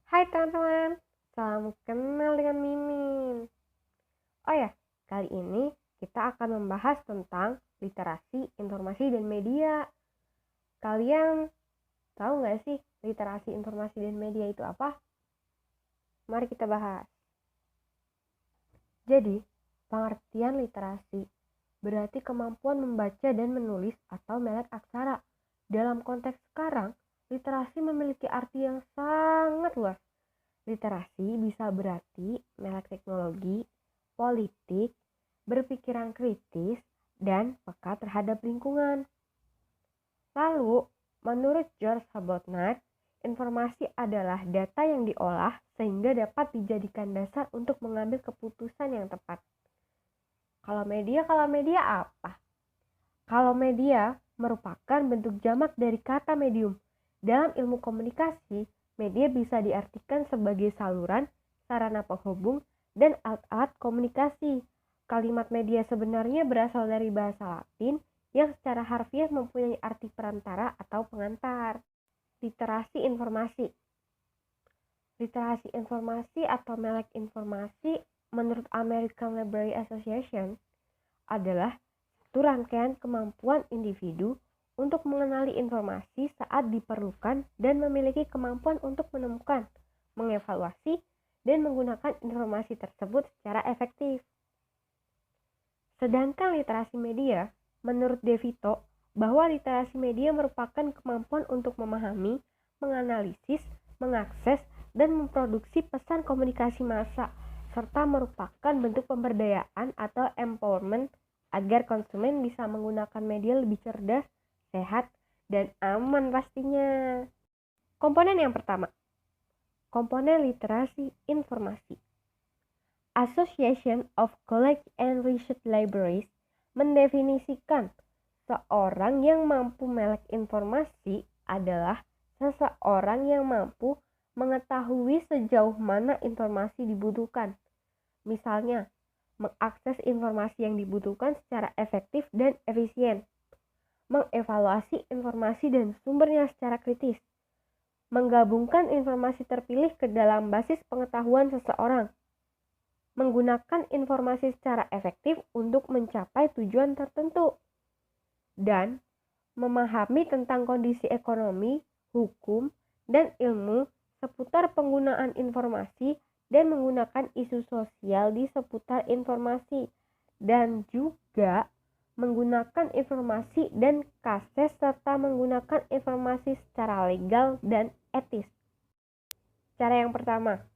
Hai teman-teman, salam kenal dengan Mimin. Oh ya, kali ini kita akan membahas tentang literasi, informasi, dan media. Kalian tahu nggak sih literasi, informasi, dan media itu apa? Mari kita bahas. Jadi, pengertian literasi berarti kemampuan membaca dan menulis atau melek aksara. Dalam konteks sekarang, literasi memiliki arti yang sangat luas. Literasi bisa berarti melek teknologi, politik, berpikiran kritis, dan peka terhadap lingkungan. Lalu, menurut George Habotnat, informasi adalah data yang diolah sehingga dapat dijadikan dasar untuk mengambil keputusan yang tepat. Kalau media apa? Kalau media merupakan bentuk jamak dari kata medium. Dalam ilmu komunikasi, media bisa diartikan sebagai saluran, sarana penghubung, dan alat-alat komunikasi. Kalimat media sebenarnya berasal dari bahasa Latin yang secara harfiah mempunyai arti perantara atau pengantar. Literasi informasi. Literasi informasi atau melek informasi menurut American Library Association adalah satu rangkaian kemampuan individu untuk mengenali informasi saat diperlukan dan memiliki kemampuan untuk menemukan, mengevaluasi, dan menggunakan informasi tersebut secara efektif. Sedangkan literasi media, menurut DeVito, bahwa literasi media merupakan kemampuan untuk memahami, menganalisis, mengakses, dan memproduksi pesan komunikasi massa, serta merupakan bentuk pemberdayaan atau empowerment agar konsumen bisa menggunakan media lebih cerdas, sehat, dan aman pastinya. Komponen yang pertama, komponen literasi informasi. Association of College and Research Libraries mendefinisikan seorang yang mampu melek informasi adalah seseorang yang mampu mengetahui sejauh mana informasi dibutuhkan. Misalnya, mengakses informasi yang dibutuhkan secara efektif dan efisien, mengevaluasi informasi dan sumbernya secara kritis, menggabungkan informasi terpilih ke dalam basis pengetahuan seseorang, menggunakan informasi secara efektif untuk mencapai tujuan tertentu, dan memahami tentang kondisi ekonomi, hukum, dan ilmu seputar penggunaan informasi dan menggunakan isu sosial di seputar informasi, dan juga menggunakan informasi dan kasus serta menggunakan informasi secara legal dan etis. Cara yang pertama,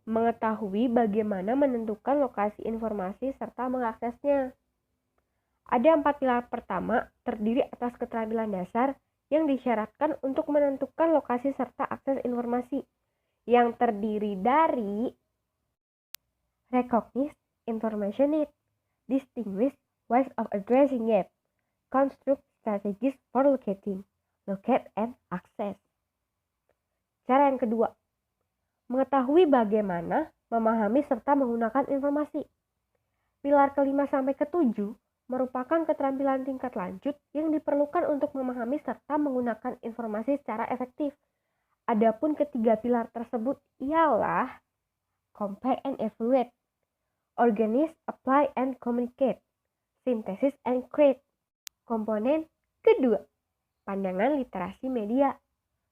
mengetahui bagaimana menentukan lokasi informasi serta mengaksesnya. Ada 4 pilar pertama terdiri atas keterampilan dasar yang disyaratkan untuk menentukan lokasi serta akses informasi, yang terdiri dari recognize information need, distinguish ways of addressing it, construct strategies for locating, locate and access. Cara yang kedua, mengetahui bagaimana memahami serta menggunakan informasi. Pilar kelima sampai ketujuh merupakan keterampilan tingkat lanjut yang diperlukan untuk memahami serta menggunakan informasi secara efektif. Adapun ketiga pilar tersebut ialah compare and evaluate, organize, apply and communicate, synthesis and create. Komponen kedua, pandangan literasi media.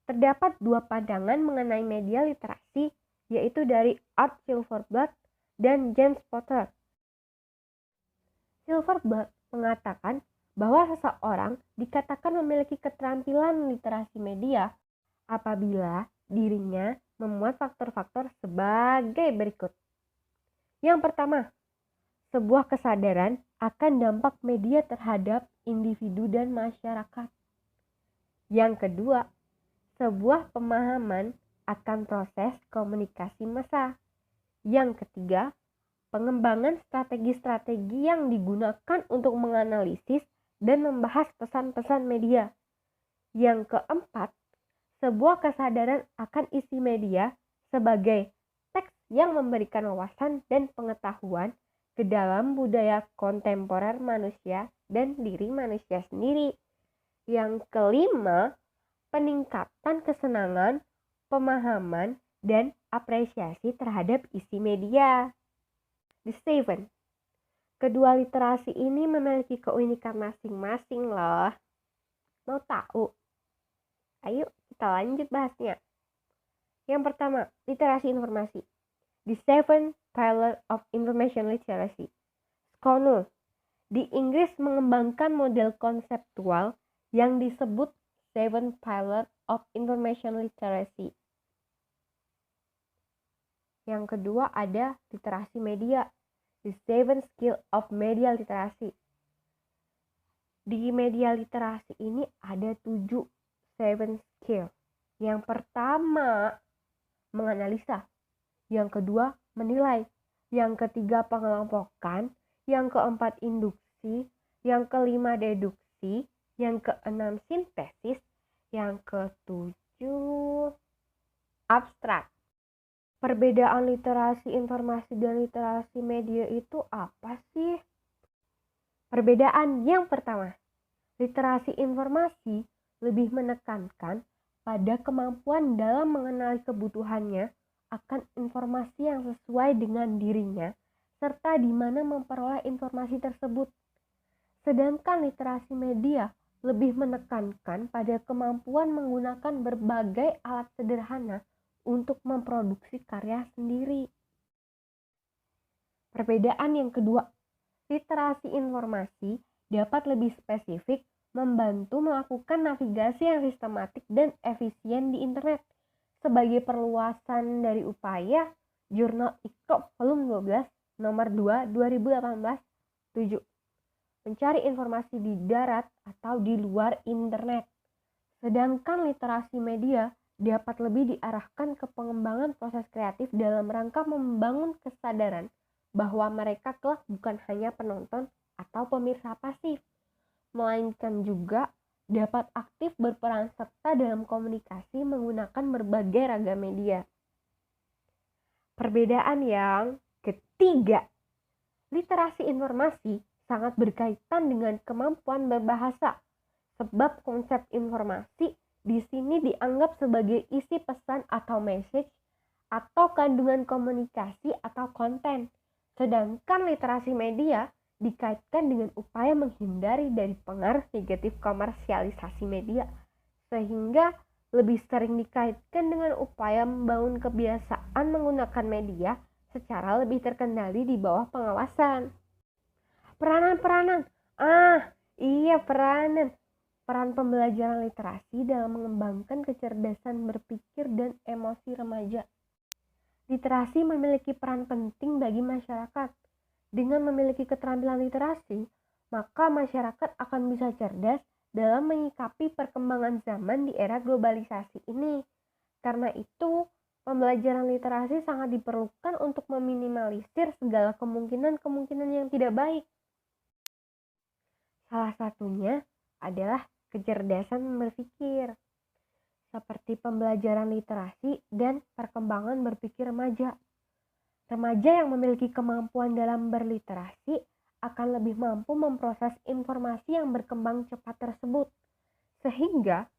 Terdapat dua pandangan mengenai media literasi, yaitu dari Art Silverberg dan James Potter. Silverberg mengatakan bahwa seseorang dikatakan memiliki keterampilan literasi media apabila dirinya memuat faktor-faktor sebagai berikut. Yang pertama, sebuah kesadaran akan dampak media terhadap individu dan masyarakat. Yang kedua, sebuah pemahaman akan proses komunikasi massa. Yang ketiga, pengembangan strategi-strategi yang digunakan untuk menganalisis dan membahas pesan-pesan media. Yang keempat, sebuah kesadaran akan isi media sebagai teks yang memberikan wawasan dan pengetahuan ke dalam budaya kontemporer manusia dan diri manusia sendiri. Yang kelima, peningkatan kesenangan, pemahaman, dan apresiasi terhadap isi media. The Seven. Kedua literasi ini memiliki keunikan masing-masing loh. Mau tahu? Ayo kita lanjut bahasnya. Yang pertama, literasi informasi. The Seven Pillars of Information Literacy. Sconnell di Inggris mengembangkan model konseptual yang disebut Seven Pillars of Information Literacy. Yang kedua ada literasi media, The Seven Skills of Media Literacy. Di media literasi ini ada 7 seven skill. Yang pertama, menganalisa. Yang kedua, menilai. Yang ketiga, pengelompokan. Yang keempat, induksi. Yang kelima, deduksi. Yang keenam, sintesis. Yang ketujuh, abstrak. Perbedaan literasi informasi dan literasi media itu apa sih? Perbedaan yang pertama, literasi informasi lebih menekankan pada kemampuan dalam mengenali kebutuhannya akan informasi yang sesuai dengan dirinya, serta di mana memperoleh informasi tersebut. Sedangkan literasi media lebih menekankan pada kemampuan menggunakan berbagai alat sederhana untuk memproduksi karya sendiri. Perbedaan yang kedua, literasi informasi dapat lebih spesifik membantu melakukan navigasi yang sistematik dan efisien di internet. Sebagai perluasan dari upaya, Jurnal Iqra volume 12 nomor 2 2018 7. Mencari informasi di darat atau di luar internet. Sedangkan literasi media dapat lebih diarahkan ke pengembangan proses kreatif dalam rangka membangun kesadaran bahwa mereka kelak bukan hanya penonton atau pemirsa pasif, melainkan juga dapat aktif berperan serta dalam komunikasi menggunakan berbagai ragam media. Perbedaan yang ketiga, literasi informasi sangat berkaitan dengan kemampuan berbahasa, sebab konsep informasi di sini dianggap sebagai isi pesan atau message atau kandungan komunikasi atau konten. Sedangkan literasi media dikaitkan dengan upaya menghindari dari pengaruh negatif komersialisasi media, sehingga lebih sering dikaitkan dengan upaya membangun kebiasaan menggunakan media secara lebih terkendali di bawah pengawasan. Peranan. Peranan. Peran pembelajaran literasi dalam mengembangkan kecerdasan berpikir dan emosi remaja. Literasi memiliki peran penting bagi masyarakat. Dengan memiliki keterampilan literasi, maka masyarakat akan bisa cerdas dalam menyikapi perkembangan zaman di era globalisasi ini. Karena itu, pembelajaran literasi sangat diperlukan untuk meminimalisir segala kemungkinan-kemungkinan yang tidak baik. Salah satunya adalah kecerdasan berpikir, seperti pembelajaran literasi dan perkembangan berpikir remaja. Remaja yang memiliki kemampuan dalam berliterasi akan lebih mampu memproses informasi yang berkembang cepat tersebut, sehingga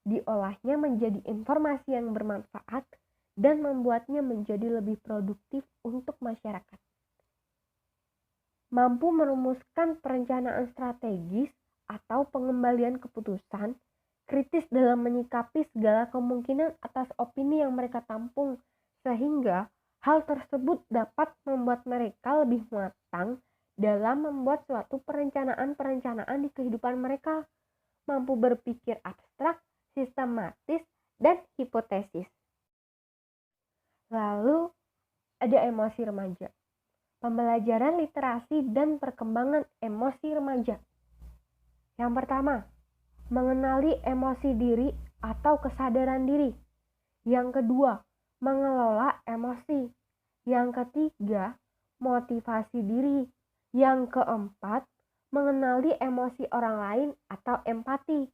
diolahnya menjadi informasi yang bermanfaat dan membuatnya menjadi lebih produktif untuk masyarakat. Mampu merumuskan perencanaan strategis atau pengembalian keputusan, kritis dalam menyikapi segala kemungkinan atas opini yang mereka tampung, sehingga hal tersebut dapat membuat mereka lebih matang dalam membuat suatu perencanaan di kehidupan mereka, mampu berpikir abstrak, sistematis, dan hipotesis. Lalu ada emosi remaja. Pembelajaran literasi dan perkembangan emosi remaja. Yang pertama, mengenali emosi diri atau kesadaran diri. Yang kedua, mengelola emosi. Yang ketiga, motivasi diri. Yang keempat, mengenali emosi orang lain atau empati.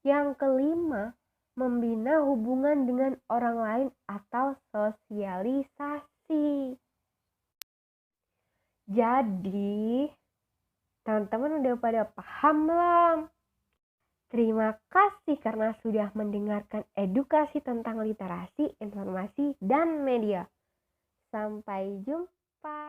Yang kelima, membina hubungan dengan orang lain atau sosialisasi. Jadi, teman-teman udah pada paham belum? Terima kasih karena sudah mendengarkan edukasi tentang literasi, informasi, dan media. Sampai jumpa.